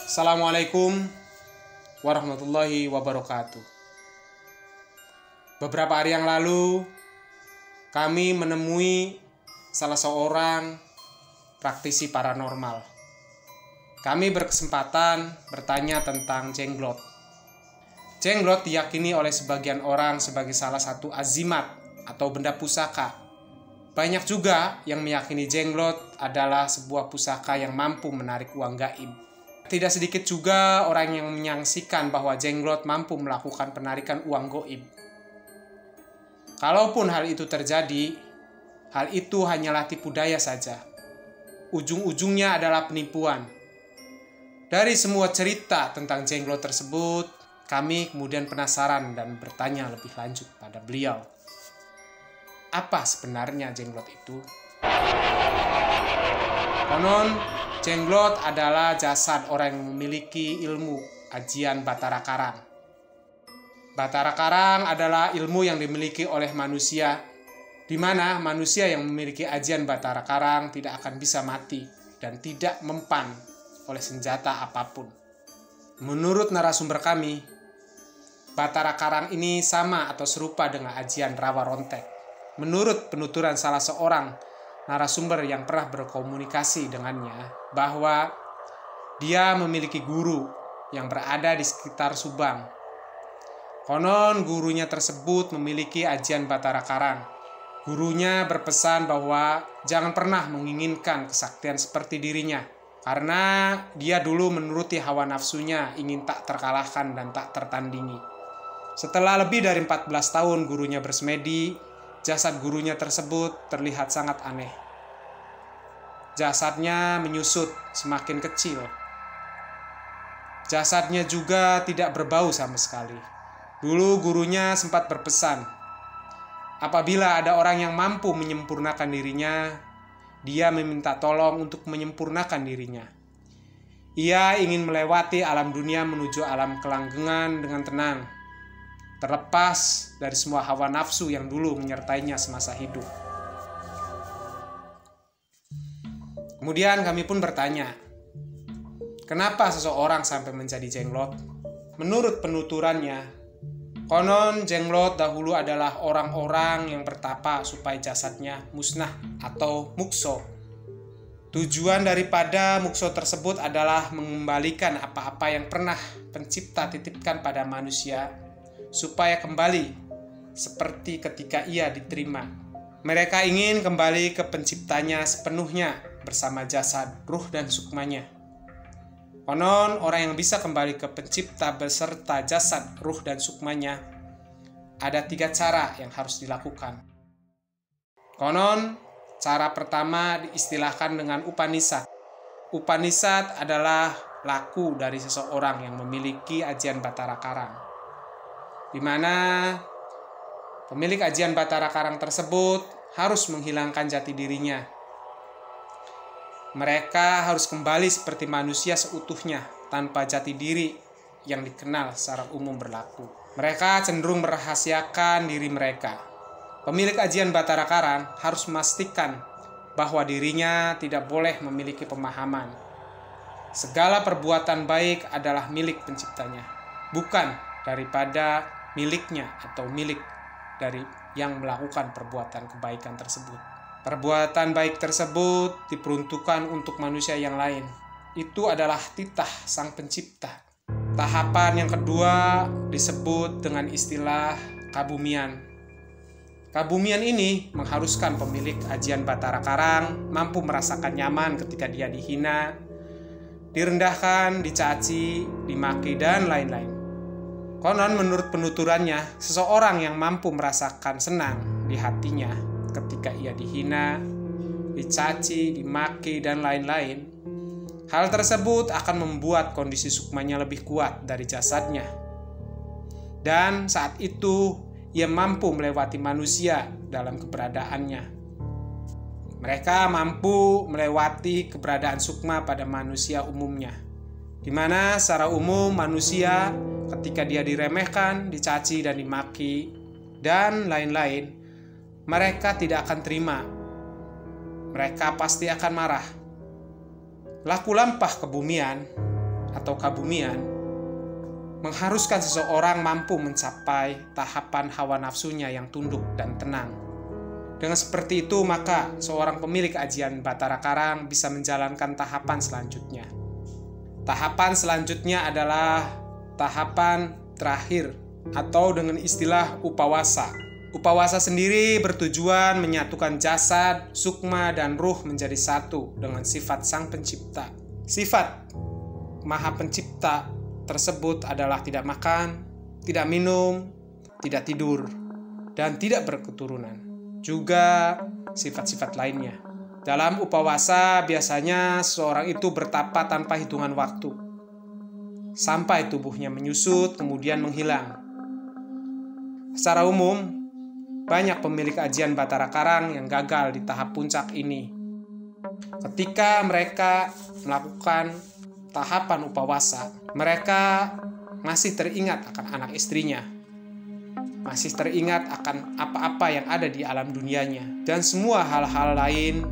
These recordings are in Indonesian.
Assalamualaikum warahmatullahi wabarakatuh. Beberapa hari yang lalu, kami menemui salah seorang praktisi paranormal. Kami berkesempatan bertanya tentang jenglot. Jenglot diyakini oleh sebagian orang sebagai salah satu azimat atau benda pusaka. Banyak juga yang meyakini jenglot adalah sebuah pusaka yang mampu menarik uang gaib. Tidak sedikit juga orang yang menyaksikan bahwa jenglot mampu melakukan penarikan uang gaib. Kalaupun hal itu terjadi, hal itu hanyalah tipu daya saja. Ujung-ujungnya adalah penipuan. Dari semua cerita tentang jenglot tersebut, kami kemudian penasaran dan bertanya lebih lanjut pada beliau. Apa sebenarnya jenglot itu? Konon, jenglot adalah jasad orang yang memiliki ilmu ajian Batara Karang. Batara Karang adalah ilmu yang dimiliki oleh manusia, di mana manusia yang memiliki ajian Batara Karang tidak akan bisa mati dan tidak mempan oleh senjata apapun. Menurut narasumber kami, Batara Karang ini sama atau serupa dengan ajian Rawa Rontek. Menurut penuturan salah seorang narasumber yang pernah berkomunikasi dengannya, bahwa dia memiliki guru yang berada di sekitar Subang. Konon gurunya tersebut memiliki ajian Batara Karang. Gurunya berpesan bahwa jangan pernah menginginkan kesaktian seperti dirinya, karena dia dulu menuruti hawa nafsunya ingin tak terkalahkan dan tak tertandingi. Setelah lebih dari 14 tahun gurunya bersemedi, jasad gurunya tersebut terlihat sangat aneh. Jasadnya menyusut semakin kecil. Jasadnya juga tidak berbau sama sekali. Dulu gurunya sempat berpesan, apabila ada orang yang mampu menyempurnakan dirinya, dia meminta tolong untuk menyempurnakan dirinya. Ia ingin melewati alam dunia menuju alam kelanggengan dengan tenang, terlepas dari semua hawa nafsu yang dulu menyertainya semasa hidup. Kemudian kami pun bertanya, kenapa seseorang sampai menjadi jenglot? Menurut penuturannya, konon jenglot dahulu adalah orang-orang yang bertapa supaya jasadnya musnah atau mukso. Tujuan daripada mukso tersebut adalah mengembalikan apa-apa yang pernah pencipta titipkan pada manusia, supaya kembali seperti ketika ia diterima. Mereka ingin kembali ke penciptanya sepenuhnya bersama jasad, ruh, dan sukmanya. Konon orang yang bisa kembali ke pencipta beserta jasad, ruh, dan sukmanya, ada 3 cara yang harus dilakukan. Konon cara pertama diistilahkan dengan Upanishad. Upanishad adalah laku dari seseorang yang memiliki ajian Batara Karang, di mana pemilik ajian Batara Karang tersebut harus menghilangkan jati dirinya. Mereka harus kembali seperti manusia seutuhnya, tanpa jati diri yang dikenal secara umum berlaku. Mereka cenderung merahasiakan diri mereka. Pemilik ajian Batara Karang harus memastikan bahwa dirinya tidak boleh memiliki pemahaman. Segala perbuatan baik adalah milik penciptanya, bukan daripada miliknya atau milik dari yang melakukan perbuatan kebaikan tersebut. Perbuatan baik tersebut diperuntukkan untuk manusia yang lain. Itu adalah titah sang pencipta. Tahapan yang kedua disebut dengan istilah kabumian. Kabumian ini mengharuskan pemilik ajian Batara Karang mampu merasakan nyaman ketika dia dihina, direndahkan, dicaci, dimaki, dan lain-lain. Konon menurut penuturannya, seseorang yang mampu merasakan senang di hatinya ketika ia dihina, dicaci, dimaki, dan lain-lain, hal tersebut akan membuat kondisi sukmanya lebih kuat dari jasadnya. Dan saat itu, ia mampu melewati manusia dalam keberadaannya. Mereka mampu melewati keberadaan sukma pada manusia umumnya, di mana secara umum manusia ketika dia diremehkan, dicaci, dan dimaki, dan lain-lain, mereka tidak akan terima. Mereka pasti akan marah. Laku lampah kebumian atau kabumian mengharuskan seseorang mampu mencapai tahapan hawa nafsunya yang tunduk dan tenang. Dengan seperti itu, maka seorang pemilik ajian Batara Karang bisa menjalankan tahapan selanjutnya. Tahapan selanjutnya adalah tahapan terakhir atau dengan istilah upawasa. Upawasa sendiri bertujuan menyatukan jasad, sukma, dan ruh menjadi satu dengan sifat Sang Pencipta. Sifat Maha Pencipta tersebut adalah tidak makan, tidak minum, tidak tidur, dan tidak berketurunan. Juga sifat-sifat lainnya. Dalam upawasa biasanya seorang itu bertapa tanpa hitungan waktu, sampai tubuhnya menyusut kemudian menghilang. Secara umum, banyak pemilik ajian Batara Karang yang gagal di tahap puncak ini. Ketika mereka melakukan tahapan upawasa, mereka masih teringat akan anak istrinya, masih teringat akan apa-apa yang ada di alam dunianya, dan semua hal-hal lain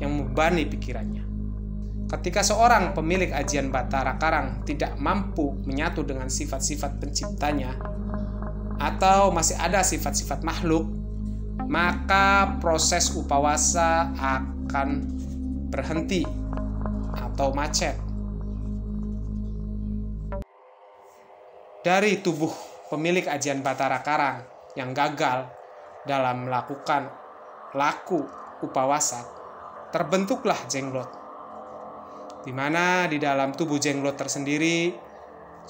yang membebani pikirannya. Ketika seorang pemilik ajian Batara Karang tidak mampu menyatu dengan sifat-sifat penciptanya, atau masih ada sifat-sifat makhluk, maka proses upawasa akan berhenti atau macet. Dari tubuh pemilik ajian Batara Karang yang gagal dalam melakukan laku upawasa, terbentuklah jenglot, di mana di dalam tubuh jenglot tersendiri,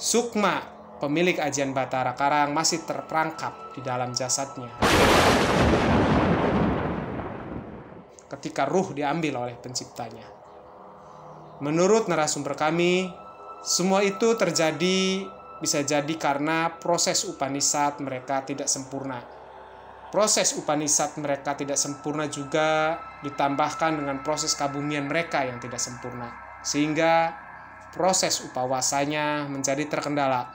sukma pemilik ajian Batara Karang masih terperangkap di dalam jasadnya. Ketika ruh diambil oleh penciptanya. Menurut narasumber kami, semua itu terjadi bisa jadi karena proses Upanishad mereka tidak sempurna. Proses Upanishad mereka tidak sempurna juga ditambahkan dengan proses kabumian mereka yang tidak sempurna, sehingga proses upawasanya menjadi terkendala.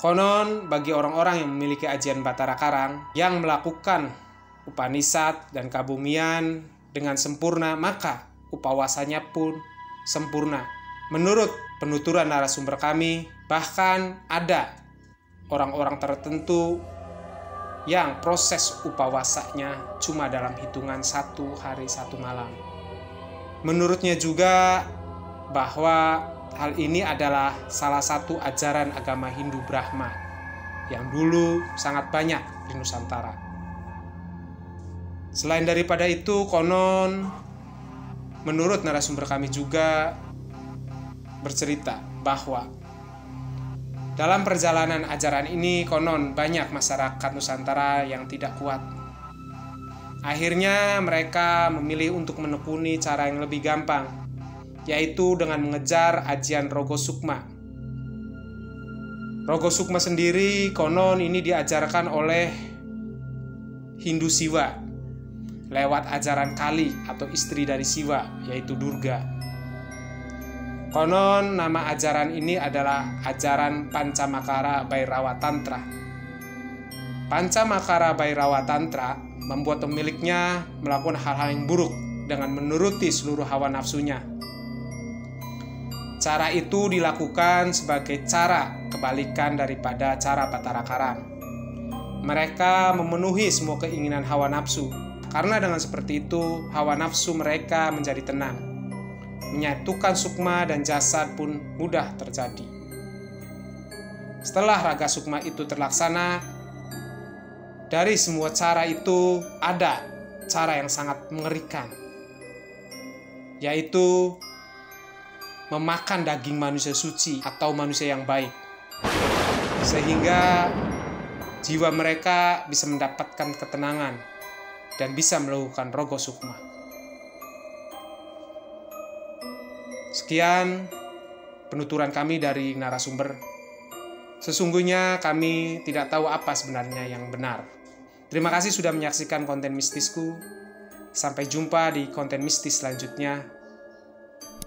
Konon bagi orang-orang yang memiliki ajian Batara Karang yang melakukan Upanishad dan kabumian dengan sempurna, maka upawasanya pun sempurna. Menurut penuturan narasumber kami, bahkan ada orang-orang tertentu yang proses upawasanya cuma dalam hitungan 1 hari 1 malam. Menurutnya juga bahwa hal ini adalah salah satu ajaran agama Hindu Brahma yang dulu sangat banyak di Nusantara. Selain daripada itu, konon menurut narasumber kami juga bercerita bahwa dalam perjalanan ajaran ini konon banyak masyarakat Nusantara yang tidak kuat. Akhirnya mereka memilih untuk menekuni cara yang lebih gampang, yaitu dengan mengejar ajian Rogo Sukma. Rogo Sukma sendiri konon ini diajarkan oleh Hindu Siwa lewat ajaran Kali atau istri dari Siwa, yaitu Durga. Konon nama ajaran ini adalah ajaran Pancamakara Bhairawa Tantra. Pancamakara Bhairawa Tantra membuat pemiliknya melakukan hal-hal yang buruk dengan menuruti seluruh hawa nafsunya. Cara itu dilakukan sebagai cara kebalikan daripada cara Batara Karang. Mereka memenuhi semua keinginan hawa nafsu, karena dengan seperti itu hawa nafsu mereka menjadi tenang. Menyatukan sukma dan jasad pun mudah terjadi. Setelah raga sukma itu terlaksana, dari semua cara itu ada cara yang sangat mengerikan, yaitu memakan daging manusia suci atau manusia yang baik, sehingga jiwa mereka bisa mendapatkan ketenangan dan bisa melakukan rogo sukma. Sekian penuturan kami dari narasumber. Sesungguhnya kami tidak tahu apa sebenarnya yang benar. Terima kasih sudah menyaksikan konten mistisku. Sampai jumpa di konten mistis selanjutnya.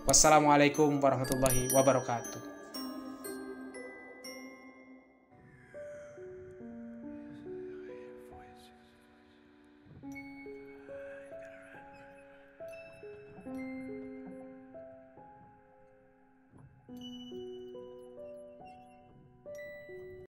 Wassalamualaikum warahmatullahi wabarakatuh.